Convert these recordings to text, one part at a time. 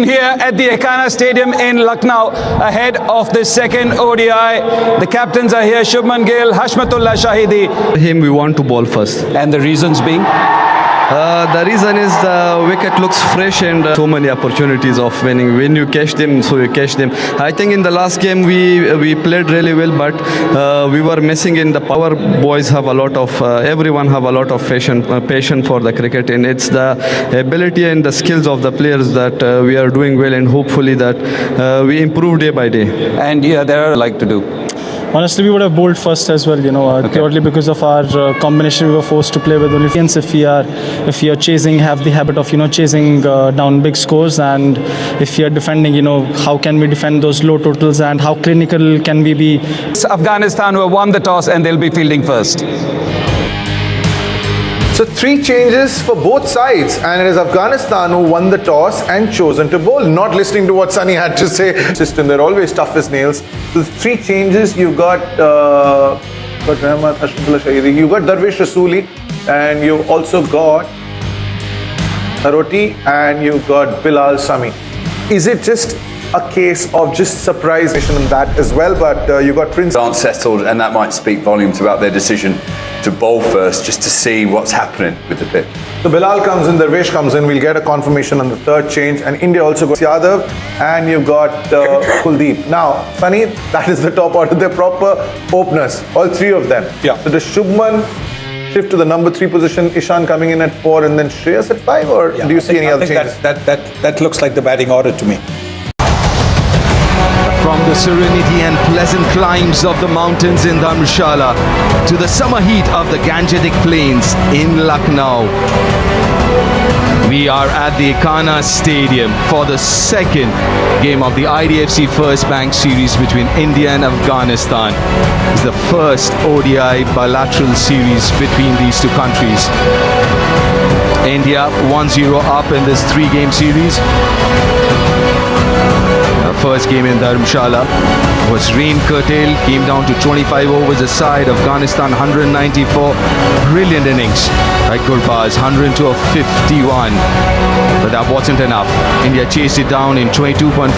Here at the Ekana Stadium in Lucknow, ahead of the second ODI. The captains are here, Shubman Gill, Hashmatullah Shahidi. Him, we want to bowl first. And the reasons being? The reason is the wicket looks fresh and so many opportunities of winning. When you catch them, so you catch them. I think in the last game we played really well, but we were missing in the power. Boys have a lot of, everyone have a lot of passion for the cricket, and it's the ability and the skills of the players that we are doing well, and hopefully that we improve day by day. And yeah, there are like to do. Honestly, we would have bowled first as well, purely because of our combination. We were forced to play with only fans. If we are chasing, have the habit of chasing down big scores, and if we are defending, how can we defend those low totals, and how clinical can we be? It's Afghanistan who have won the toss and they'll be fielding first. So 3 changes for both sides, and it is Afghanistan who won the toss and chosen to bowl. Not listening to what Sunny had to say. System, they're always tough as nails. So 3 changes. You got Rahmat, Hashmatullah Shahidi, you got Darvish Rasooli, and you also got Tharoti, and you got Bilal Sami. Is it just a case of just surprise in that as well? But you got Prince aren't settled, and that might speak volumes about their decision to bowl first, just to see what's happening with the pitch. So Bilal comes in, Darvish comes in. We'll get a confirmation on the 3rd change, and India also got Yadav, and you got Kuldeep. Now, Sunny, that is the top order. They're proper openers, all 3 of them. Yeah. So does Shubman shift to the number 3 position, Ishan coming in at 4, and then Shreyas at 5, or do you see any other changes? That looks like the batting order to me. From the serenity and pleasant climbs of the mountains in Dharamshala to the summer heat of the Gangetic Plains in Lucknow, we are at the Ekana Stadium for the second game of the IDFC First Bank Series between India and Afghanistan. It's the first ODI bilateral series between these 2 countries. India 1-0 up in this 3-game series. First game in Dharamshala was rain curtailed, came down to 25 overs aside. Afghanistan 194, brilliant innings by Gurbaz, 102 of 51, but that wasn't enough. India chased it down in 22.5.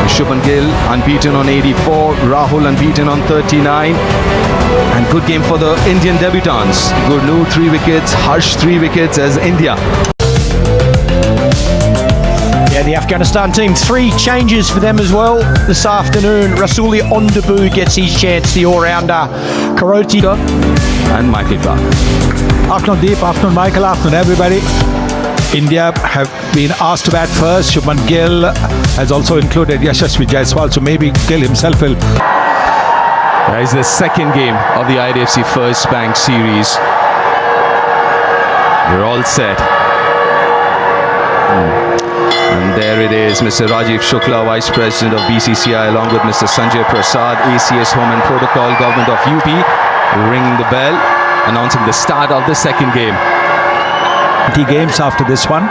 Shubman Gill unbeaten on 84, Rahul unbeaten on 39, and good game for the Indian debutants. Gurnoor 3 wickets, Harsh 3 wickets as India. Yeah, the Afghanistan team, 3 changes for them as well this afternoon. Rasooli on debut gets his chance, the all-rounder. Karoti and Michael Clarke. Afternoon Deep, afternoon Michael, afternoon everybody. India have been asked to bat first. Shubman Gill has also included Yashasvi Jaiswal, so maybe Gill himself will. That is the second game of the IDFC First Bank Series. We're all set. And there it is, Mr. Rajiv Shukla, Vice President of BCCI, along with Mr. Sanjay Prasad, ACS Home and Protocol, Government of UP, ringing the bell, announcing the start of the second game. 20 games after this one,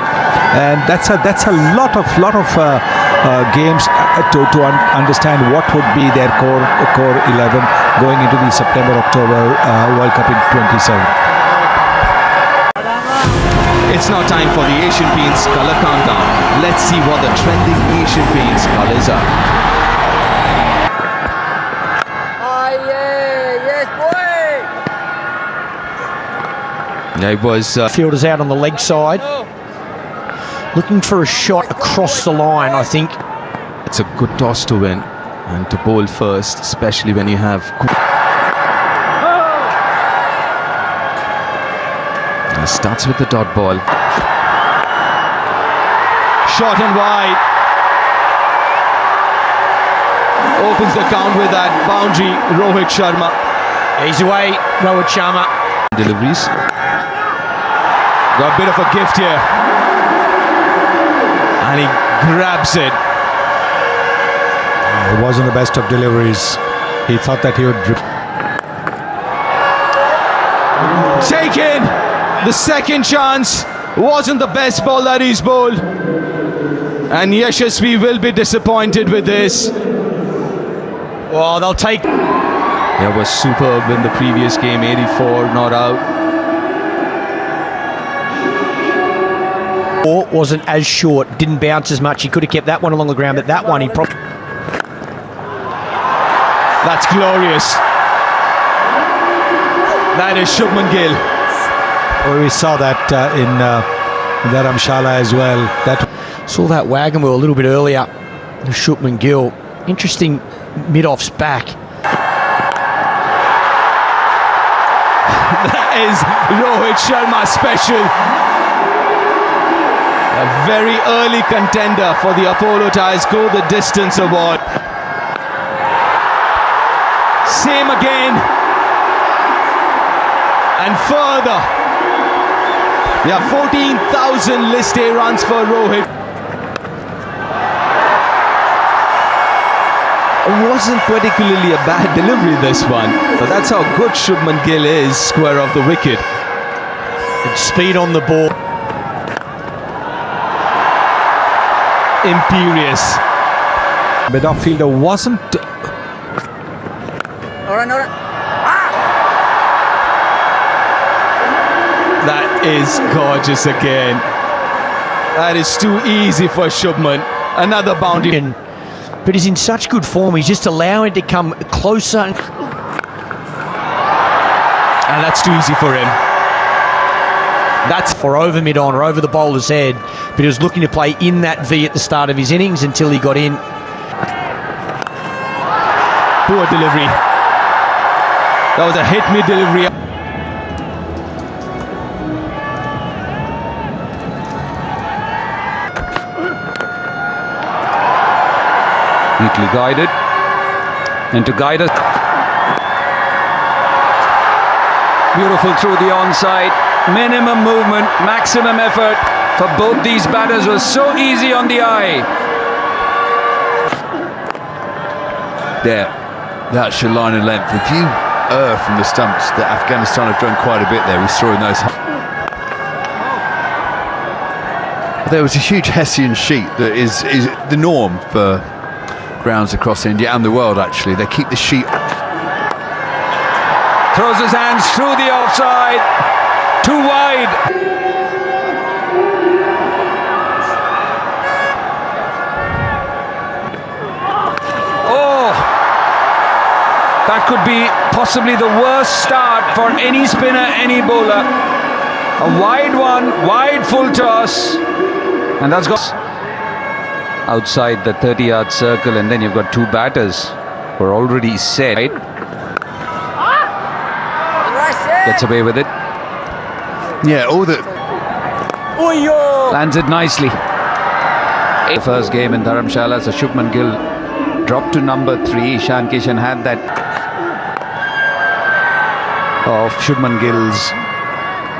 and that's a lot of games to understand what would be their core 11 going into the September-October World Cup in 27. It's now time for the Asian Paints color countdown. Let's see what the trending Asian Paints colors are. Yeah, it was fielders out on the leg side, looking for a shot across the line. I think it's a good toss to win and to bowl first, especially when you have. Starts with the dot ball. Short and wide. Opens the count with that boundary, Rohit Sharma. He's away, Rohit Sharma. Deliveries. Got a bit of a gift here. And he grabs it. It wasn't the best of deliveries. He thought that he would. Taken! The second chance wasn't the best ball that he's bowled. And Yashasvi will be disappointed with this. Well, they'll take. It was superb in the previous game, 84 not out. Or wasn't as short, didn't bounce as much. He could have kept that one along the ground, but that one he probably... That's glorious. That is Shubman Gill. Well, we saw that in Dharamshala as well. That Saw that wagon wheel a little bit earlier. Shubman Gill. Interesting mid-offs back. That is Rohit Sharma special. A very early contender for the Apollo Tyres Go the Distance Award. Same again. And further. Yeah, 14,000 list A runs for Rohit. It wasn't particularly a bad delivery, this one. But that's how good Shubman Gill is, square of the wicket. And speed on the ball. Imperious. mid-off fielder wasn't. That is gorgeous again. That is too easy for Shubman. Another boundary. But he's in such good form, he's just allowing it to come closer. And that's too easy for him. That's for over mid-on or over the bowler's head. But he was looking to play in that V at the start of his innings until he got in. Poor delivery. That was a hit mid delivery. Neatly guided. And to guide us. Beautiful through the onside. Minimum movement, maximum effort for both these batters was so easy on the eye. There, that should line and length. If you err from the stumps that Afghanistan have done quite a bit there, he's throwing those. There was a huge Hessian sheet that is the norm for grounds across India and the world, actually. They keep the sheet. Throws his hands through the offside. Too wide. Oh, that could be possibly the worst start for any spinner, any bowler. A wide one, wide full toss, and that's got outside the 30-yard circle, and then you've got two batters who are already set. Right? Gets away with it. Yeah, all that. Lands it nicely. The first game in Dharamshala, so Shubman Gill dropped to number 3. Ishan Kishan had that of Shubman Gill's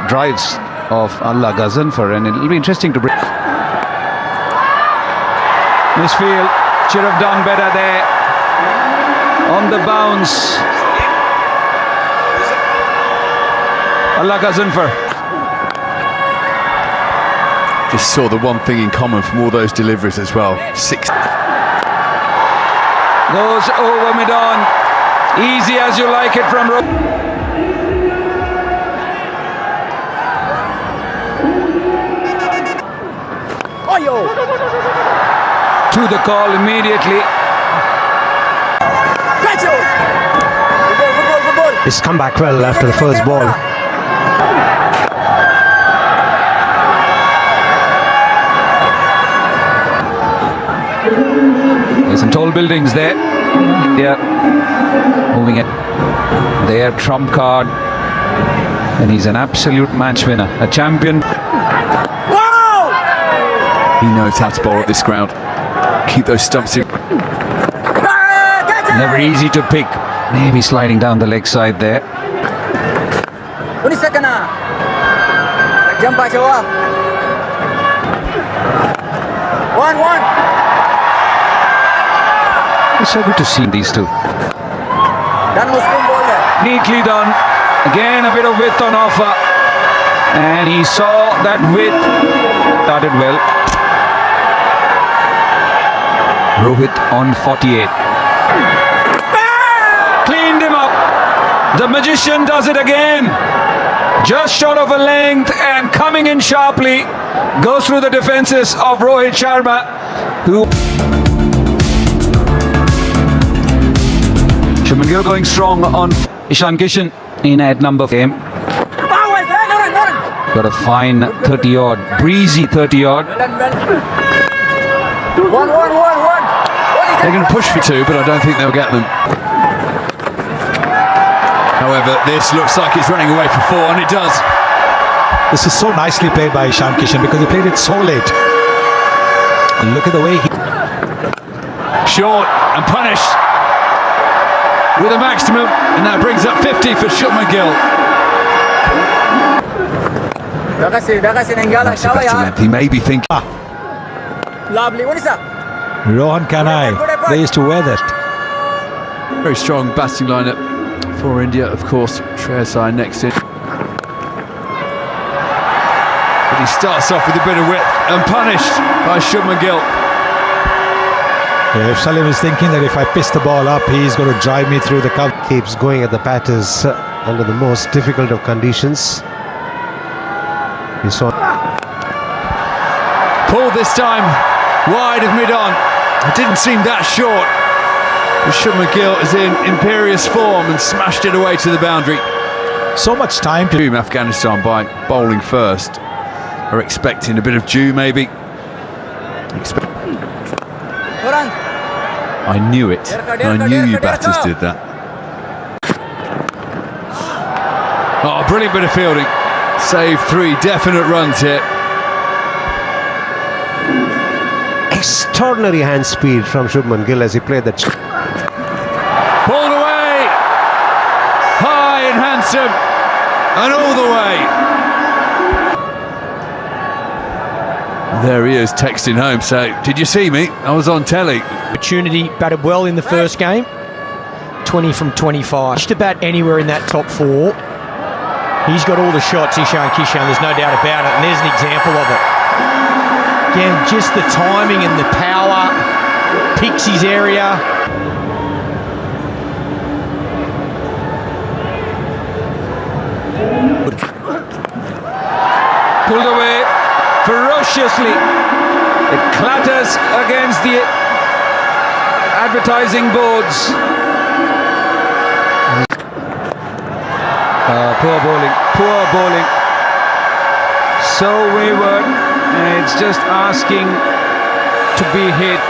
drives of Allah Ghazanfar, and it'll be interesting to bring. Misfield should have done better there on the bounce. Allah Ghazanfar. Just saw the one thing in common from all those deliveries as well. 6 Goes over mid-on. Easy as you like it from to the call immediately. It's come back well after the first ball. There's some tall buildings there. Yeah. Moving it. Their trump card. And he's an absolute match winner. A champion. He knows how to bowl at this ground. Keep those stumps in. Never easy to pick. Maybe sliding down the leg side there. It's so good to see these two. Neatly done. Again, a bit of width on offer. And he saw that width. Started well. Rohit on 48. Cleaned him up. The magician does it again. Just short of a length and coming in sharply. Goes through the defences of Rohit Sharma, who... Shubman Gill going strong on Ishan Kishan in at number game. Got a fine 30-odd, breezy 30-odd. They're going to push for two, but I don't think they'll get them. However, this looks like it's running away for four, and it does. This is so nicely played by Ishan Kishan because he played it so late. And look at the way he... Short and punished with a maximum, and that brings up 50 for Shubman Gill. That's a better length. He may be thinking. Rohan Kanai, they used to wear that. Very strong batting lineup for India, of course. Shreyas Iyer next in. But he starts off with a bit of width and punished by Shubman Gill. Yeah, if Salim is thinking that if I piss the ball up, he's going to drive me through the cover. Keeps going at the batters under the most difficult of conditions. You saw Pulled this time wide of mid-on. It didn't seem that short. But Shubman Gill is in imperious form and smashed it away to the boundary. So much time to... Afghanistan by bowling first. Are expecting a bit of dew maybe. I knew it. I knew you batters did that. Oh, brilliant bit of fielding. Save three definite runs here. extraordinary hand speed from Shubman Gill as he played that. Pulled away, high and handsome, and all the way. There he is texting home, so did you see me? I was on telly. Opportunity, batted well in the first game. 20 from 25. Just about anywhere in that top four. He's got all the shots, Ishan Kishan, there's no doubt about it, and there's an example of it. Again, just the timing and the power, picks his area. Pulled away ferociously. It clatters against the advertising boards. Poor bowling. So wayward, and it's just asking to be hit.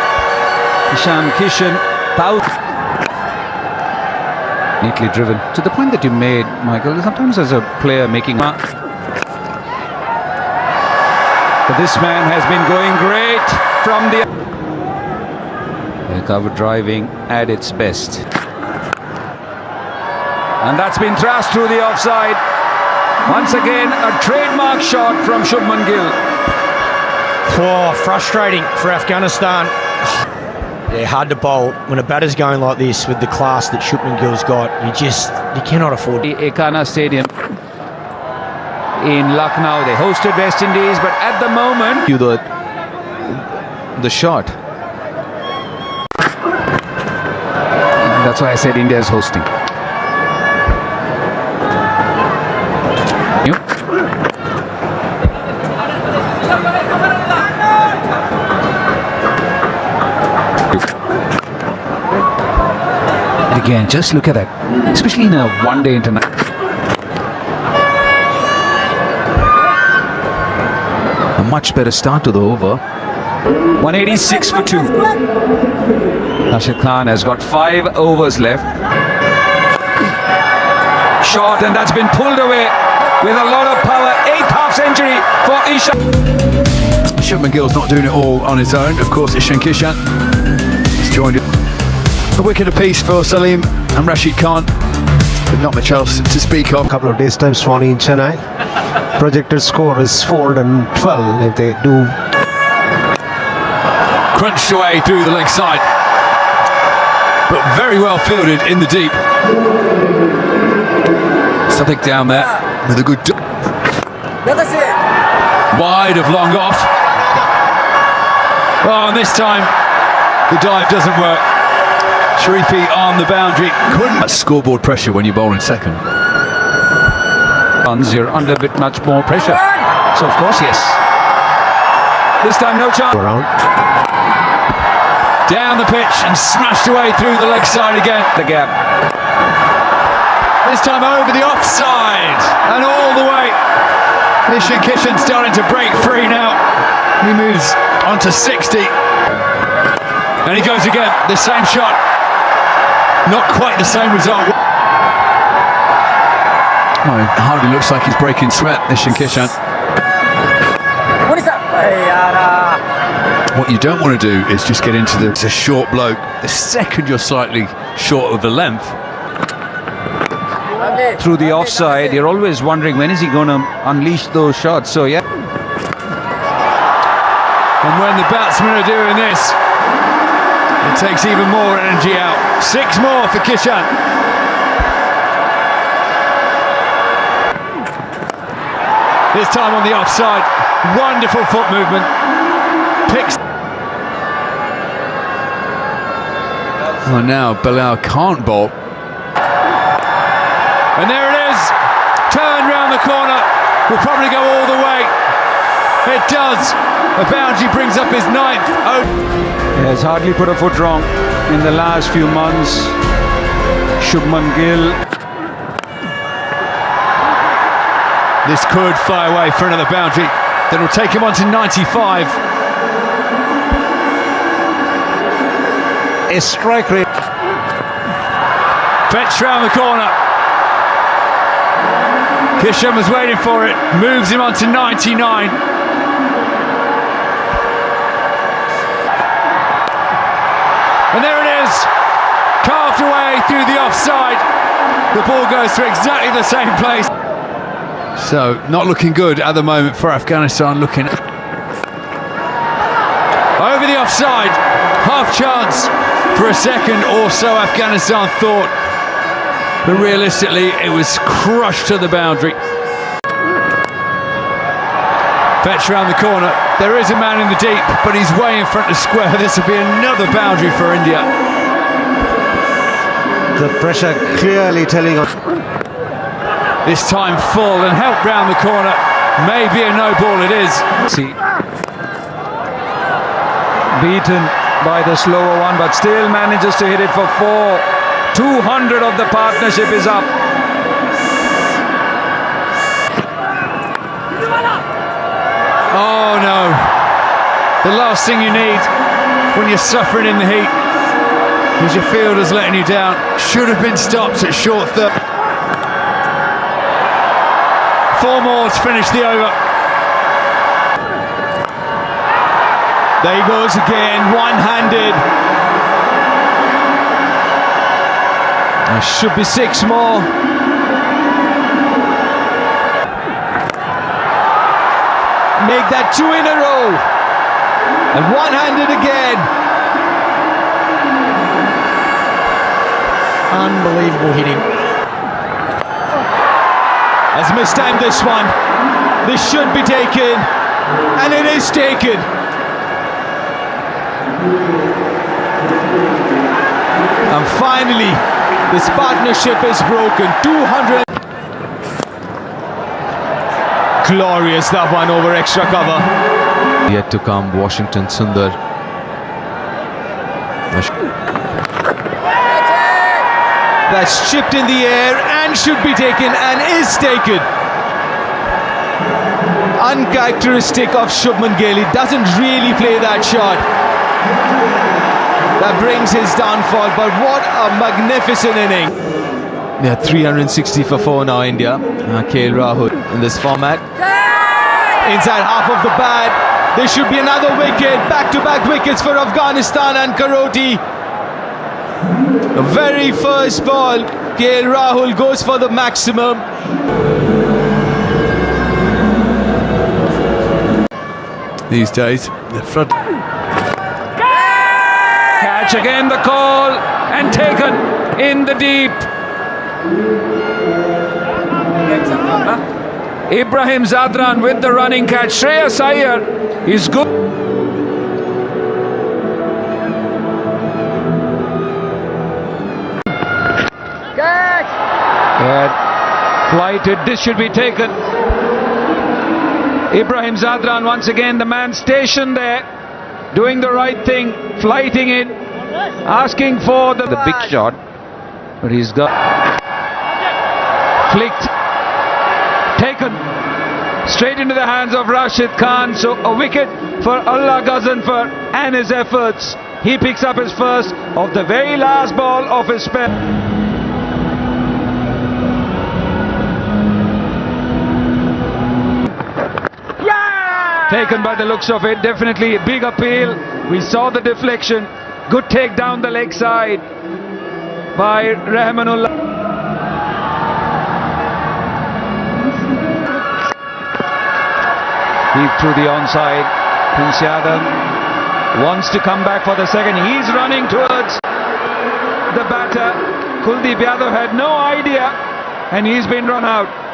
Ishan Kishan, neatly driven. To the point that you made, Michael, sometimes as a player making... But this man has been going great from the... Cover driving at its best. And that's been thrust through the offside. Once again, a trademark shot from Shubman Gill. Oh, frustrating for Afghanistan. Yeah, hard to bowl when a batter's going like this with the class that Shubman Gill's got. You cannot afford The Ekana Stadium in Lucknow. They hosted West Indies, but at the moment... The shot. That's why I said India is hosting. And again, just look at that, especially in a one-day international. A much better start to the over. 186 for 2. Rashid Khan has got 5 overs left. Shot, and that's been pulled away with a lot of power. 8th half-century for Ishan. Shubman Gill's not doing it all on his own. Of course, Ishan Kishan has joined it. A wicket apiece for Salim and Rashid Khan, but not much else to speak of. A couple of days' time, Swanee in Chennai. Projected score is 412 if they do. Crunched away through the leg side, but very well fielded in the deep. Something down there with a good wide of long off. Oh, and this time the dive doesn't work. Sharifi on the boundary. Couldn't scoreboard pressure when you bowl in second. You're under a bit much more pressure. So of course, yes. This time, no chance. Around. Down the pitch and smashed away through the leg side again. The gap. This time over the offside and all the way. Ishan Kishan starting to break free now. He moves on to 60. And he goes again. The same shot. Not quite the same result. Well, it hardly looks like he's breaking sweat, Ishan Kishan. What you don't want to do is just get into it's a short bloke. The second you're slightly short of the length. Through the offside, you're always wondering when is he going to unleash those shots. So, yeah. And when the batsmen are doing this, it takes even more energy out. 6 more for Kishan. This time on the offside. Wonderful foot movement. Picks. Oh, now Bilal can't bowl. And there it is. Turned round the corner. Will probably go all the way. It does. A boundary brings up his 9th. Oh. He has hardly put a foot wrong in the last few months. Shubman Gill. This could fly away for another boundary. That will take him on to 95. A strike rate. Fetched round the corner. Kishan was waiting for it. Moves him on to 99. And there it is. Carved away through the offside. The ball goes to exactly the same place. So, not looking good at the moment for Afghanistan. Looking over the offside. Half chance for a second or so, Afghanistan thought. But realistically, it was crushed to the boundary. Fetch around the corner. There is a man in the deep, but he's way in front of square. This will be another boundary for India. The pressure clearly telling on. This time full and help round the corner. Maybe a no ball it is. See, beaten by the slower one, but still manages to hit it for 4. 200 of the partnership is up. Oh no. The last thing you need when you're suffering in the heat is your fielder's letting you down. Should have been stopped at short third. 4 more to finish the over. There he goes again, one-handed. There should be 6 more. Make that 2 in a row. And one-handed again. Unbelievable hitting. Has mistimed this one. This should be taken. And it is taken. And finally, this partnership is broken. 200. Glorious, that one over extra cover. Yet to come, Washington Sundar. That's chipped in the air and should be taken and is taken. Uncharacteristic of Shubman Gill. He doesn't really play that shot. That brings his downfall, but what a magnificent inning. Yeah, 360 for 4 now, India. KL Rahul in this format. Inside half of the bat. There should be another wicket. Back-to-back wickets for Afghanistan and Karoti. The very first ball, KL Rahul goes for the maximum. These days, the front. Catch again, the call, and taken in the deep. Ibrahim Zadran with the running catch. Shreyas Iyer is good. Flighted, this should be taken. Ibrahim Zadran once again, the man stationed there, doing the right thing, flighting it, asking for the big shot, but he's got flicked, taken straight into the hands of Rashid Khan. So a wicket for Allah Ghazanfar and his efforts. He picks up his first of the very last ball of his spell. Taken by the looks of it, definitely a big appeal. We saw the deflection. Good take down the leg side by Rahmanullah. Deep through the onside. Prince Yadav wants to come back for the second. He's running towards the batter. Kuldeep Yadav had no idea and he's been run out.